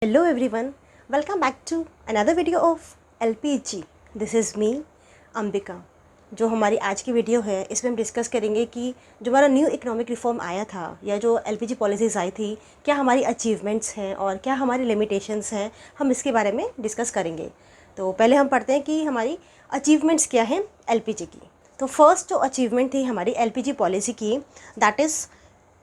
Hello everyone, welcome back to another video of LPG. This is me, Ambika. जो हमारी आज की वीडियो है इसमें हम डिस्कस करेंगे कि जो हमारा न्यू इकोनॉमिक रिफॉर्म आया था या जो एलपीजी पॉलिसीज़ आई थी, क्या हमारी अचीवमेंट्स हैं और क्या हमारी लिमिटेशंस हैं, हम इसके बारे में डिस्कस करेंगे. तो पहले हम पढ़ते हैं कि हमारी अचीवमेंट्स क्या हैं एलपीजी की. तो फर्स्ट जो अचीवमेंट थी हमारी एलपीजी पॉलिसी की, that is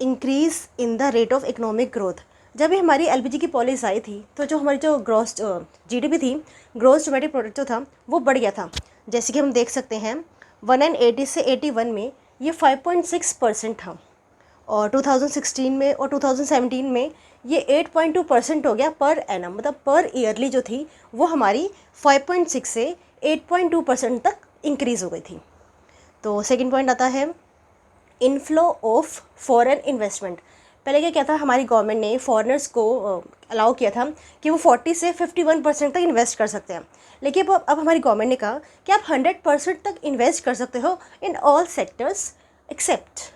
increase in the rate of economic growth. जब भी हमारी एलपीजी की पॉलिसी आई थी तो जो हमारी जो ग्रॉस जीडीपी थी, ग्रॉस डोमेस्टिक प्रोडक्ट जो था वो बढ़ गया था. जैसे कि हम देख सकते हैं 180 से 81 में ये 5.6% था और 2016 में और 2017 में ये 8.2% हो गया पर एनम, मतलब पर ईयरली जो थी वो हमारी 5.6 से 8.2% तक इंक्रीज़ हो गई थी. तो सेकंड पॉइंट आता है इनफ्लो ऑफ फॉरेन इन्वेस्टमेंट. पहले क्या था, हमारी गवर्नमेंट ने फॉरेनर्स को अलाउ किया था कि वो 40 से 51% तक इन्वेस्ट कर सकते हैं. लेकिन अब हमारी गवर्नमेंट ने कहा कि आप 100% तक इन्वेस्ट कर सकते हो in all sectors except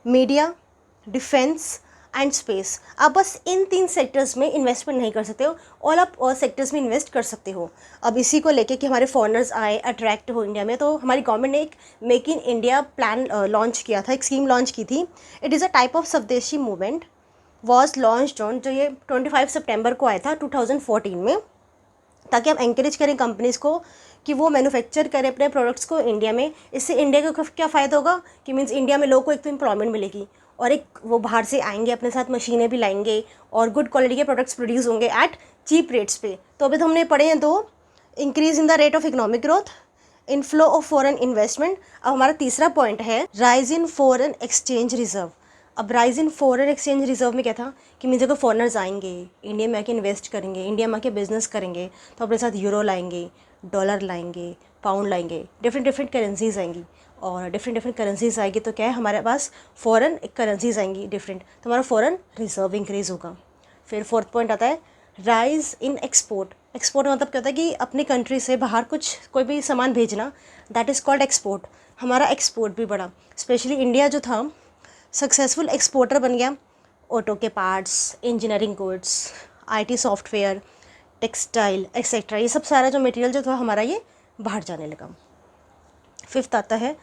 media, defence and space. आप बस इन 3 सेक्टर्स में इन्वेस्टमेंट नहीं कर सकते हो, आप और सेक्टर्स में इन्वेस्ट कर सकते हो. अब इसी को लेके कि हमारे फॉरेनर्स आए, अट्रैक्ट हो इंडिया में, तो हमारी गवर्नमेंट ने एक make in India plan launch किया था, एक स्कीम लॉन्च की थी. It is a type of स्वदेशी मूवमेंट वॉज लॉन्च्ड ऑन, जो ये 25 सितंबर को आया था 2014 में, ताकि हम एंकरेज करें कंपनीज़ को कि वो मैन्युफैक्चर करें अपने प्रोडक्ट्स को इंडिया में. इससे इंडिया को क्या फ़ायदा होगा कि मीन्स इंडिया में लोगों को एक तो एम्प्लॉयमेंट मिलेगी और एक वो बाहर से आएंगे, अपने साथ मशीनें भी लाएंगे और गुड क्वालिटी के प्रोडक्ट्स प्रोड्यूस होंगे एट चीप रेट्स पे. तो अभी तो हमने पढ़े हैं दो, increase in the rate of economic growth, inflow of foreign investment. अब हमारा तीसरा पॉइंट है rise in foreign exchange reserve. अब rise in foreign exchange reserve में क्या था कि मीन्स अगर फॉरनर्स आएंगे, इंडिया में आके इन्वेस्ट करेंगे, इंडिया में आके बिजनेस करेंगे, तो अपने साथ यूरो लाएंगे, डॉलर लाएंगे, पाउंड लाएंगे, डिफरेंट डिफरेंट करेंसीज आएंगी. और डिफरेंट डिफरेंट करेंसीज आएगी तो क्या है, हमारे पास फॉरेन करेंसीज आएंगी डिफरेंट, तो हमारा फॉरेन रिजर्व इंक्रीज़ होगा. फिर फोर्थ पॉइंट आता है राइज इन एक्सपोर्ट. एक्सपोर्ट मतलब क्या होता है कि अपनी कंट्री से बाहर कुछ कोई भी सामान भेजना, दैट इज़ कॉल्ड एक्सपोर्ट. हमारा एक्सपोर्ट भी बढ़ा. स्पेशली इंडिया जो था सक्सेसफुल एक्सपोर्टर बन गया. ऑटो के parts, engineering goods, IT software, textile etcetera, ये सब सारा जो मटेरियल जो था हमारा ये बाहर जाने लगा. फिफ्थ आता है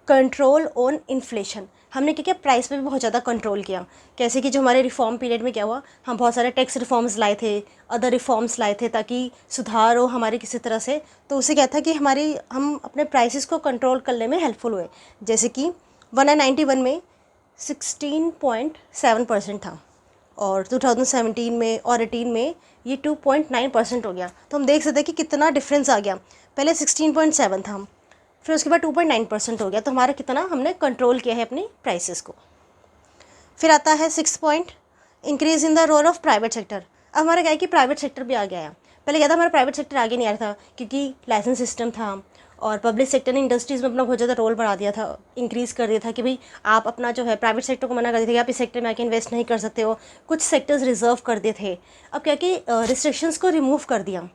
कंट्रोल ऑन इन्फ्लेशन. हमने क्या किया, प्राइस पे भी बहुत ज़्यादा कंट्रोल किया. कैसे कि जो हमारे रिफॉर्म पीरियड में क्या हुआ, हम बहुत सारे टैक्स रिफॉर्म्स लाए थे, अदर रिफॉर्म्स लाए थे ताकि सुधार हो हमारे किसी तरह से. तो उससे क्या था कि हम अपने प्राइसेस को कंट्रोल करने में हेल्पफुल हुए. जैसे कि 1991 में 16.7% था और 2017 में और 18 में ये 2.9% हो गया. तो हम देख सकते हैं कि कितना डिफरेंस आ गया. पहले 16.7 था, फिर उसके बाद 2.9% हो गया. तो हमारा कितना हमने कंट्रोल किया है अपनी प्राइसेस को. फिर आता है six point increase in the role of private sector. अब हमारा क्या है कि प्राइवेट सेक्टर भी आगे आया. पहले क्या था, हमारा प्राइवेट सेक्टर आगे नहीं आ रहा था क्योंकि लाइसेंस सिस्टम था और पब्लिक सेक्टर ने इंडस्ट्रीज़ में अपना बहुत ज़्यादा रोल बढ़ा दिया था, इंक्रीज़ कर दिया था कि भाई आप अपना जो है प्राइवेट सेक्टर को मना कर दिया था कि आप इस सेक्टर में आके इन्वेस्ट नहीं कर सकते हो. कुछ सेक्टर्स रिजर्व कर दिए थे. अब क्या कि रिस्ट्रिक्शंस को रिमूव कर दिया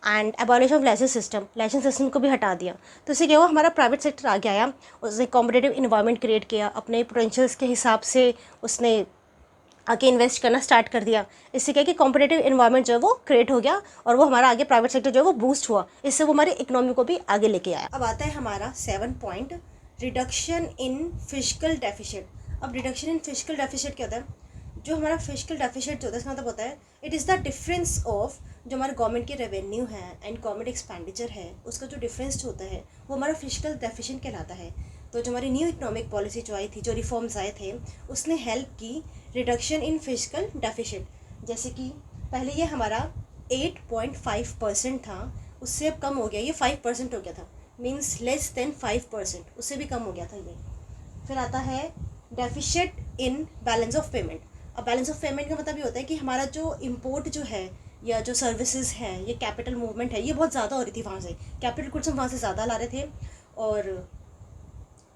and abolish of licence system को भी हटा दिया. तो इससे क्या हुआ, हमारा प्राइवेट सेक्टर आगे आया, उसने कॉम्पिटेटिव इन्वायरमेंट क्रिएट किया, अपने पोटेंशियल्स के हिसाब से उसने आगे इन्वेस्ट करना स्टार्ट कर दिया. इससे क्या कि कॉम्पिटेटिव इन्वायरमेंट जो है वो क्रिएट हो गया और वो हमारा आगे प्राइवेट सेक्टर जो है वो बूस्ट हुआ. इससे वो हमारी इकोनॉमी को भी आगे लेके आया. अब आता है हमारा 7 point reduction in physical deficit. अब रिडक्शन इन फिजिकल डेफिसिट क्या होता है, जो हमारा फिजिकल डेफिसिट जो होता है इसका मतलब होता है it is the difference of जो हमारे गवर्नमेंट की रेवेन्यू है एंड गवर्नमेंट एक्सपेंडिचर है, उसका जो डिफरेंस होता है वो हमारा फिजिकल डेफिसिट कहलाता है. तो जो हमारी न्यू इकोनॉमिक पॉलिसी जो आई थी, जो रिफॉर्म्स आए थे, उसने हेल्प की रिडक्शन इन फिजिकल डेफिसिट. जैसे कि पहले ये हमारा 8.5% था, उससे अब कम हो गया, ये 5% हो गया था, मीन्स लेस देन 5%, उससे भी कम हो गया था ये. फिर आता है deficit in balance of payment. अब बैलेंस ऑफ पेमेंट का मतलब ये होता है कि हमारा जो इम्पोर्ट जो है या जो सर्विसेज है, ये कैपिटल मूवमेंट है, ये बहुत ज़्यादा हो रही थी वहाँ से. कैपिटल गुड्स हम वहाँ से ज़्यादा ला रहे थे और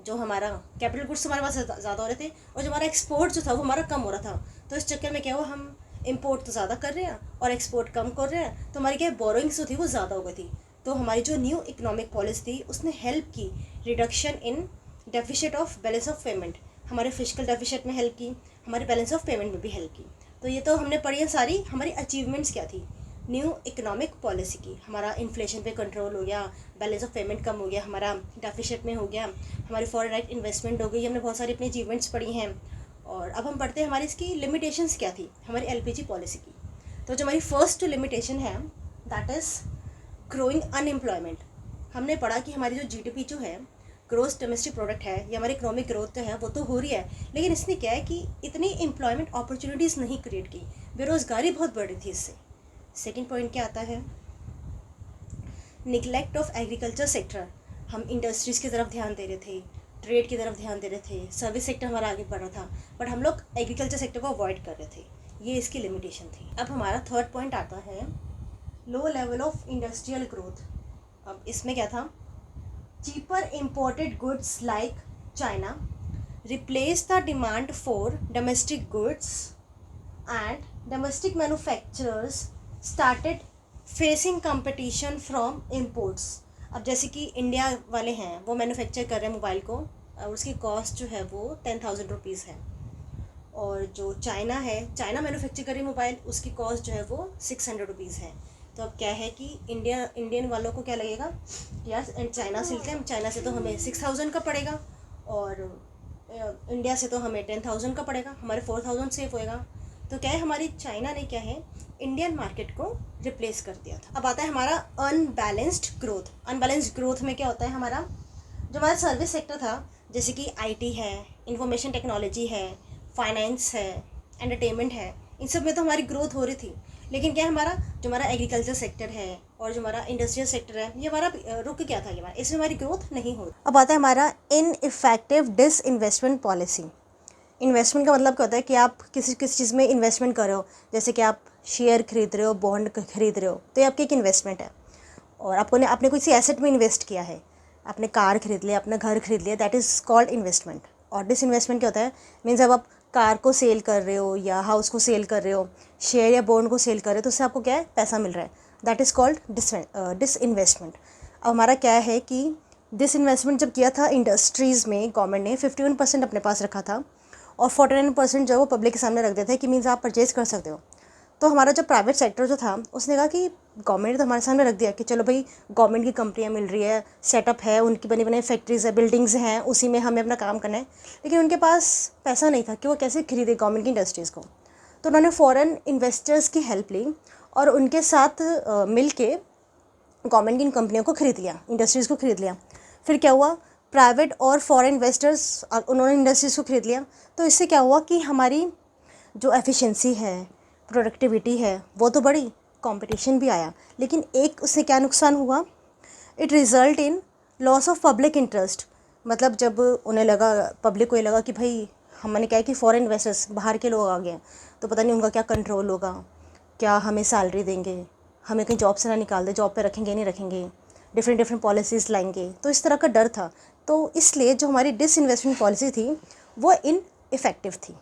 जो हमारा कैपिटल गुड्स हमारे पास ज़्यादा हो रहे थे और जो हमारा एक्सपोर्ट जो था वो हमारा कम हो रहा था. तो इस चक्कर में क्या हुआ, हम इम्पोर्ट तो ज़्यादा कर रहे हैं और एक्सपोर्ट कम कर रहे हैं, तो हमारी क्या बोरोइंग्स जो थी वो ज़्यादा हो गई थी. तो हमारी जो न्यू इकोनॉमिक पॉलिसी थी उसने हेल्प की reduction in deficit of balance of payment. हमारे फिजिकल डेफिसिट में हेल्प की, हमारे बैलेंस ऑफ पेमेंट में भी हेल्प की. तो ये तो हमने पढ़ी है सारी। हमारी अचीवमेंट्स क्या थी न्यू इकोनॉमिक पॉलिसी की? हमारा इन्फ्लेशन पे कंट्रोल हो गया, बैलेंस ऑफ पेमेंट कम हो गया, हमारा डेफिसिट में हो गया, हमारी फॉरेन डायरेक्ट इन्वेस्टमेंट हो गई। हमने बहुत सारी अपनी अचीवमेंट्स पढ़ी हैं। और अब हम पढ़ते हैं हमारी इसकी लिमिटेशंस क्या थी हमारी एलपीजी पॉलिसी की। तो जो हमारी फर्स्ट लिमिटेशन है दैट इज़ ग्रोइंग अनएम्प्लॉयमेंट। हमने पढ़ा कि हमारी जो जीडीपी जो है, ग्रोस डोमेस्टिक प्रोडक्ट है, या हमारी इकोनॉमिक ग्रोथ जो है वो तो हो रही है, लेकिन इसने क्या है कि इतनी एम्प्लॉयमेंट अपॉर्चुनिटीज़ नहीं क्रिएट की, बेरोज़गारी बहुत बढ़ी थी इससे। सेकेंड पॉइंट क्या आता है? Neglect of agriculture sector. हम इंडस्ट्रीज़ की तरफ ध्यान दे रहे थे, ट्रेड की तरफ ध्यान दे रहे थे, सर्विस सेक्टर हमारा आगे बढ़ रहा था, बट हम लोग एग्रीकल्चर सेक्टर को अवॉइड कर रहे थे। ये इसकी लिमिटेशन थी। अब हमारा थर्ड पॉइंट आता है low level of industrial growth. अब इसमें क्या था? Cheaper imported goods like China replace the demand for domestic goods and domestic manufacturers started facing competition from imports. अब जैसे कि इंडिया वाले हैं वो मैन्युफैक्चर कर रहे हैं मोबाइल को, और उसकी कॉस्ट जो है वो 10,000 रुपीज़ है। और जो चाइना है, चाइना मैन्युफैक्चर कर रही मोबाइल, उसकी कॉस्ट जो है वो 600 रुपीज़ है। तो अब क्या है कि इंडियन वालों को क्या लगेगा, यार चाइना से लेते हैं, चाइना से तो हमें 6,000 का पड़ेगा, और इंडिया से तो हमें 10,000 का पड़ेगा, हमारे 4,000 सेव होएगा। तो क्या है, हमारी चाइना ने क्या है इंडियन मार्केट को रिप्लेस कर दिया था। अब आता है हमारा अनबैलेंस्ड ग्रोथ। अनबैलेंस्ड ग्रोथ में क्या होता है, हमारा जो हमारा सर्विस सेक्टर था, जैसे कि आईटी है, इंफॉर्मेशन टेक्नोलॉजी है, फाइनेंस है, एंटरटेनमेंट है, इन सब में तो हमारी ग्रोथ हो रही थी। लेकिन क्या है, जो हमारा एग्रीकल्चर सेक्टर है और जो हमारा इंडस्ट्रियल सेक्टर है, ये हमारा रुक गया था, ये इसमें हमारी ग्रोथ नहीं हो। अब आता है हमारा इनइफेक्टिव डिसइन्वेस्टमेंट पॉलिसी। इन्वेस्टमेंट का मतलब क्या होता है कि आप किसी चीज़ में इन्वेस्टमेंट कर रहे हो, जैसे कि आप शेयर खरीद रहे हो, बॉन्ड खरीद रहे हो, तो ये आपकी एक इन्वेस्टमेंट है। और आपने किसी एसेट में इन्वेस्ट किया है, आपने कार खरीद लिया, अपना घर खरीद लिया, दैट इज़ कॉल्ड इन्वेस्टमेंट। और डिसइन्वेस्टमेंट क्या होता है, मीन्स जब आप कार को सेल कर रहे हो या हाउस को सेल कर रहे हो, शेयर या बॉन्ड को सेल कर रहे हो, तो उससे आपको क्या है, पैसा मिल रहा है, दैट इज़ कॉल्ड डिसइन्वेस्टमेंट। अब हमारा क्या है कि डिसइन्वेस्टमेंट जब किया था इंडस्ट्रीज़ में, गवर्नमेंट ने 51% अपने पास रखा था और 49% जो वो पब्लिक के सामने रख देते हैं कि मीन्स आप परचेज़ कर सकते हो। तो हमारा जो प्राइवेट सेक्टर जो था उसने कहा कि गवर्नमेंट ने तो हमारे सामने रख दिया कि चलो भाई गवर्नमेंट की कंपनियां मिल रही है, सेटअप है, उनकी बनी बनी फैक्ट्रीज़ है, बिल्डिंग्स हैं, उसी में हमें अपना काम करना है। लेकिन उनके पास पैसा नहीं था कि वो कैसे खरीदे गवर्नमेंट की इंडस्ट्रीज़ को। तो उन्होंने फ़ॉरेन इन्वेस्टर्स की हेल्प ली और उनके साथ मिल के गवर्नमेंट की इन कंपनियों को खरीद लिया, इंडस्ट्रीज़ को खरीद लिया। फिर क्या हुआ, प्राइवेट और फॉरेन इन्वेस्टर्स उन्होंने इंडस्ट्रीज़ को खरीद लिया। तो इससे क्या हुआ कि हमारी जो एफिशिएंसी है, प्रोडक्टिविटी है, वो तो बढ़ी, कंपटीशन भी आया। लेकिन एक उससे क्या नुकसान हुआ, it result in loss of public interest. मतलब जब उन्हें लगा, पब्लिक को ये लगा कि भाई हमने क्या है कि फॉरेन इन्वेस्टर्स बाहर के लोग आ गए, तो पता नहीं उनका क्या कंट्रोल होगा, क्या हमें सैलरी देंगे, हमें कहीं जॉब से ना निकाल दे, जॉब पे रखेंगे नहीं रखेंगे, डिफरेंट पॉलिसीज़ लाएंगे, तो इस तरह का डर था। तो इसलिए जो हमारी डिसइन्वेस्टमेंट पॉलिसी थी वो इनइफेक्टिव थी।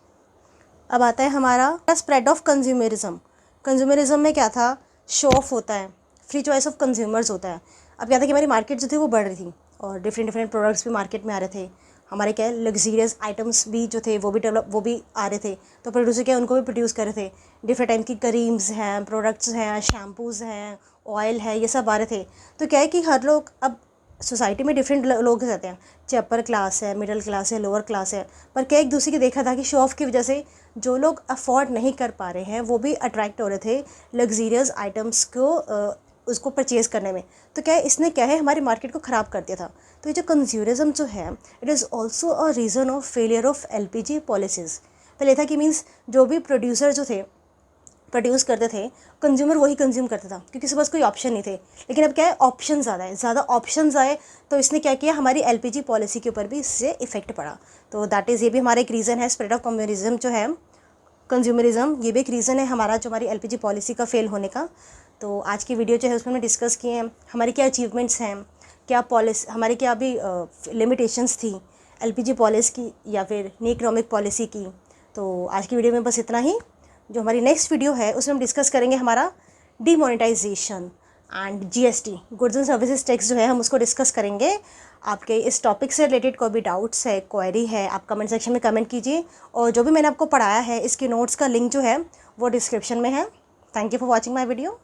अब आता है हमारा स्प्रेड ऑफ कंज्यूमरिज्म। कंज्यूमरिज्म में क्या था, शो ऑफ होता है, फ्री चॉइस ऑफ कंज्यूमर्स होता है। अब क्या था कि हमारी मार्केट जो थी वो बढ़ रही थी और डिफरेंट प्रोडक्ट्स भी मार्केट में आ रहे थे। हमारे क्या है, लग्जीरियस आइटम्स भी जो थे वो भी आ रहे थे। तो प्रोड्यूसर क्या, उनको भी प्रोड्यूस कर रहे थे। डिफरेंट टाइप की क्रीम्स हैं, प्रोडक्ट्स हैं, शैम्पूज़ हैं, ऑयल है, ये सब आ रहे थे। तो क्या है कि हर लोग, अब सोसाइटी में डिफरेंट लोग रहते हैं, चाहे अपर क्लास है, मिडिल क्लास है, लोअर क्लास है, पर क्या एक दूसरे की देखा था कि शो ऑफ की वजह से जो लोग अफोर्ड नहीं कर पा रहे हैं वो भी अट्रैक्ट हो रहे थे लग्जीरियस आइटम्स को उसको परचेज़ करने में। तो क्या है, इसने क्या है हमारी मार्केट को ख़राब कर दिया था। तो ये जो कंज्यूमरिज्म जो है, it is also a reason of failure of LPG policies. पहले था कि मीन्स जो भी प्रोड्यूसर जो थे प्रोड्यूस करते थे, कंज्यूमर वही कंज्यूम करता था क्योंकि उसके पास कोई ऑप्शन नहीं थे। लेकिन अब क्या है, ऑप्शन ज़्यादा है, ज़्यादा ऑप्शंस आए, तो इसने क्या किया, हमारी एलपीजी पॉलिसी के ऊपर भी इससे इफेक्ट पड़ा। तो दैट इज़, ये भी हमारा एक रीज़न है, स्प्रेड ऑफ कम्युनिज्म जो है, कंज्यूमरिज्म, ये भी एक रीज़न है हमारा जो हमारी एलपीजी पॉलिसी का फेल होने का। तो आज की वीडियो जो है उसमें हमने डिस्कस किए हैं हमारी क्या अचीवमेंट्स हैं, क्या पॉलिसी हमारी क्या अभी लिमिटेशंस थी एलपीजी पॉलिसी की या फिर न्यू इकोनॉमिक पॉलिसी की। तो आज की वीडियो में बस इतना ही। जो हमारी नेक्स्ट वीडियो है उसमें हम डिस्कस करेंगे हमारा demonetisation and GST, goods and services tax जो है हम उसको डिस्कस करेंगे। आपके इस टॉपिक से रिलेटेड कोई भी डाउट्स है, क्वेरी है, आप कमेंट सेक्शन में कमेंट कीजिए। और जो भी मैंने आपको पढ़ाया है इसके नोट्स का लिंक जो है वो डिस्क्रिप्शन में है। Thank you for watching my video.